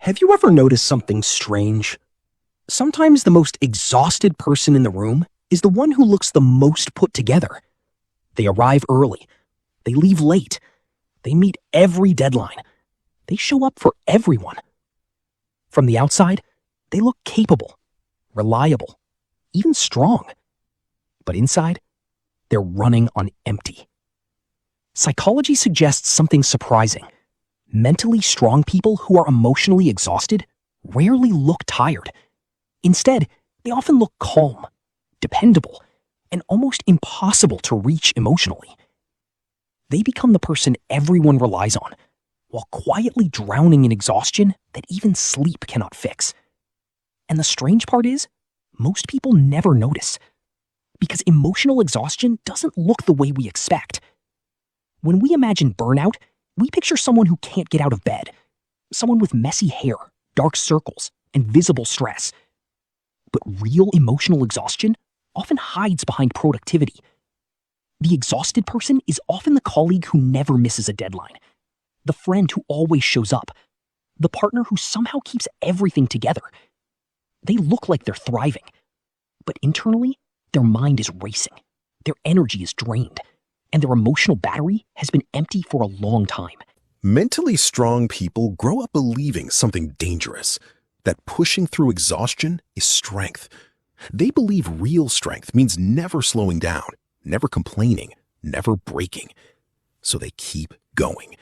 Have you ever noticed something strange? Sometimes the most exhausted person in the room is the one who looks the most put together. They arrive early. They leave late. They meet every deadline. They show up for everyone. From the outside, they look capable, reliable, even strong. But inside, they're running on empty. Psychology suggests something surprising. Mentally strong people who are emotionally exhausted rarely look tired. Instead, they often look calm, dependable, and almost impossible to reach emotionally. They become the person everyone relies on, while quietly drowning in exhaustion that even sleep cannot fix. And the strange part is, most people never notice, because emotional exhaustion doesn't look the way we expect. When we imagine burnout, we picture someone who can't get out of bed, someone with messy hair, dark circles, and visible stress. But real emotional exhaustion often hides behind productivity. The exhausted person is often the colleague who never misses a deadline, the friend who always shows up, the partner who somehow keeps everything together. They look like they're thriving, but internally, their mind is racing, their energy is drained, and their emotional battery has been empty for a long time. Mentally strong people grow up believing something dangerous, that pushing through exhaustion is strength. They believe real strength means never slowing down, never complaining, never breaking. So they keep going,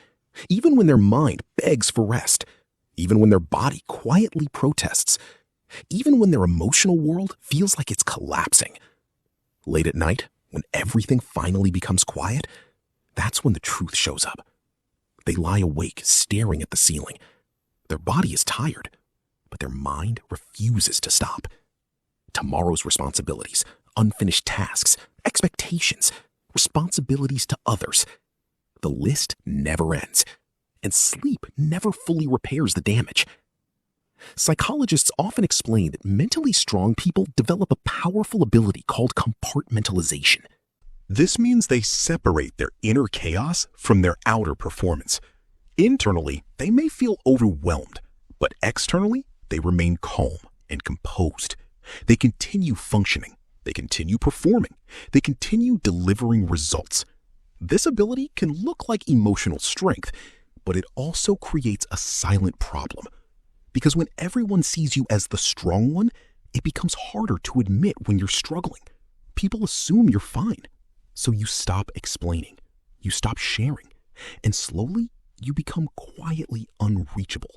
even when their mind begs for rest, even when their body quietly protests, even when their emotional world feels like it's collapsing. Late at night, when everything finally becomes quiet, that's when the truth shows up. They lie awake, staring at the ceiling. Their body is tired, but their mind refuses to stop. Tomorrow's responsibilities, unfinished tasks, expectations, responsibilities to others. The list never ends, and sleep never fully repairs the damage. Psychologists often explain that mentally strong people develop a powerful ability called compartmentalization. This means they separate their inner chaos from their outer performance. Internally, they may feel overwhelmed, but externally, they remain calm and composed. They continue functioning, they continue performing, they continue delivering results. This ability can look like emotional strength, but it also creates a silent problem. Because when everyone sees you as the strong one, it becomes harder to admit when you're struggling. People assume you're fine. So you stop explaining, you stop sharing, and slowly you become quietly unreachable.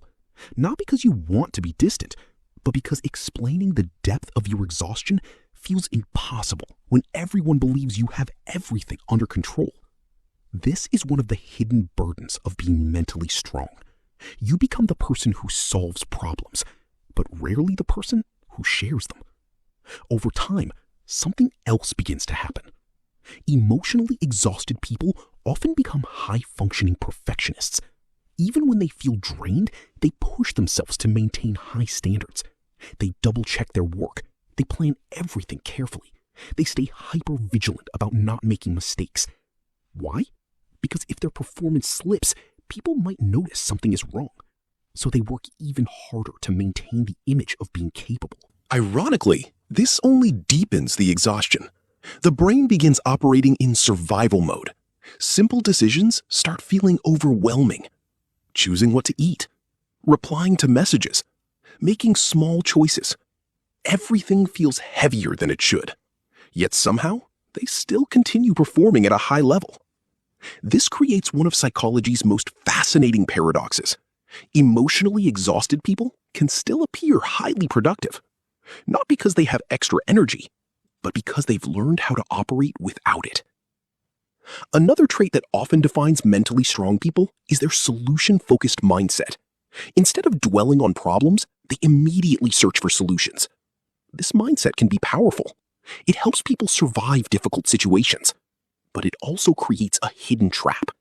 Not because you want to be distant, but because explaining the depth of your exhaustion feels impossible when everyone believes you have everything under control. This is one of the hidden burdens of being mentally strong. You become the person who solves problems, but rarely the person who shares them. Over time, something else begins to happen. Emotionally exhausted people often become high-functioning perfectionists. Even when they feel drained, they push themselves to maintain high standards. They double-check their work. They plan everything carefully. They stay hyper-vigilant about not making mistakes. Why? Because if their performance slips, people might notice something is wrong. So they work even harder to maintain the image of being capable. Ironically, this only deepens the exhaustion. The brain begins operating in survival mode. Simple decisions start feeling overwhelming. Choosing what to eat, replying to messages, making small choices. Everything feels heavier than it should. Yet somehow, they still continue performing at a high level. This creates one of psychology's most fascinating paradoxes. Emotionally exhausted people can still appear highly productive, not because they have extra energy, but because they've learned how to operate without it. Another trait that often defines mentally strong people is their solution-focused mindset. Instead of dwelling on problems, they immediately search for solutions. This mindset can be powerful. It helps people survive difficult situations, but it also creates a hidden trap.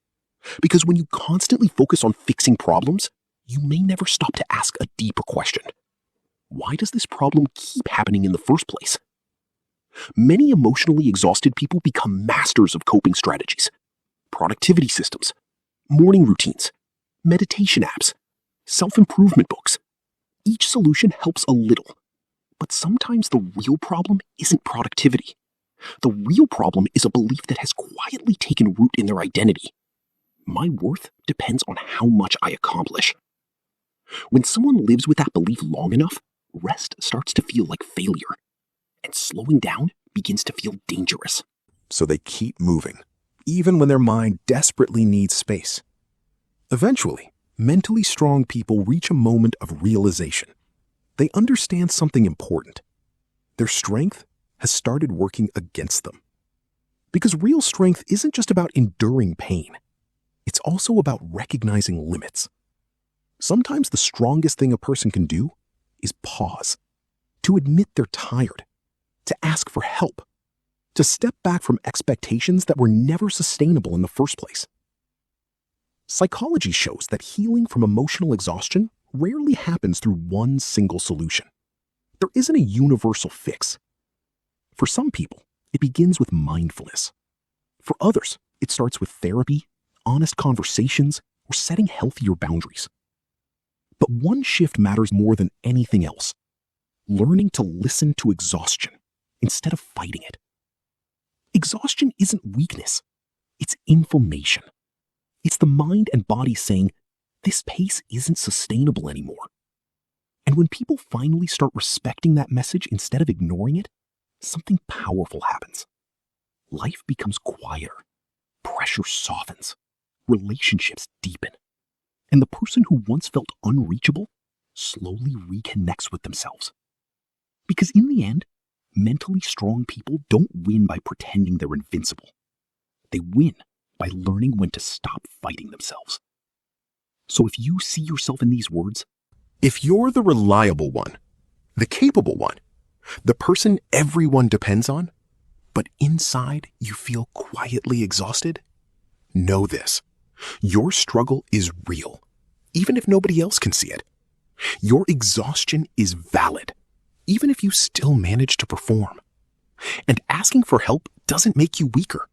Because when you constantly focus on fixing problems, you may never stop to ask a deeper question. Why does this problem keep happening in the first place? Many emotionally exhausted people become masters of coping strategies, productivity systems, morning routines, meditation apps, self-improvement books, Each solution helps a little, but sometimes the real problem isn't productivity. The real problem is a belief that has quietly taken root in their identity. My worth depends on how much I accomplish. When someone lives with that belief long enough, rest starts to feel like failure, and slowing down begins to feel dangerous. So they keep moving, even when their mind desperately needs space. Eventually, mentally strong people reach a moment of realization. They understand something important. Their strength has started working against them. Because real strength isn't just about enduring pain. It's also about recognizing limits. Sometimes the strongest thing a person can do is pause, to admit they're tired, to ask for help, to step back from expectations that were never sustainable in the first place. Psychology shows that healing from emotional exhaustion rarely happens through one single solution. There isn't a universal fix. For some people, it begins with mindfulness. For others, it starts with therapy, honest conversations, or setting healthier boundaries. But one shift matters more than anything else: learning to listen to exhaustion instead of fighting it. Exhaustion isn't weakness, it's information. It's the mind and body saying, this pace isn't sustainable anymore. And when people finally start respecting that message instead of ignoring it, something powerful happens. Life becomes quieter, pressure softens, relationships deepen, and the person who once felt unreachable slowly reconnects with themselves. Because in the end, mentally strong people don't win by pretending they're invincible. They win by learning when to stop fighting themselves. So if you see yourself in these words, if you're the reliable one, the capable one, the person everyone depends on, but inside you feel quietly exhausted, know this: your struggle is real, even if nobody else can see it. Your exhaustion is valid, even if you still manage to perform. And asking for help doesn't make you weaker.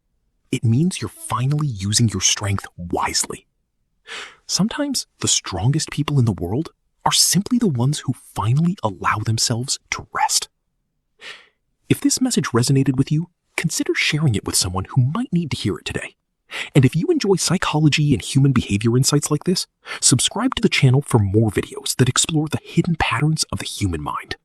It means you're finally using your strength wisely. Sometimes the strongest people in the world are simply the ones who finally allow themselves to rest. If this message resonated with you, consider sharing it with someone who might need to hear it today. And if you enjoy psychology and human behavior insights like this, subscribe to the channel for more videos that explore the hidden patterns of the human mind.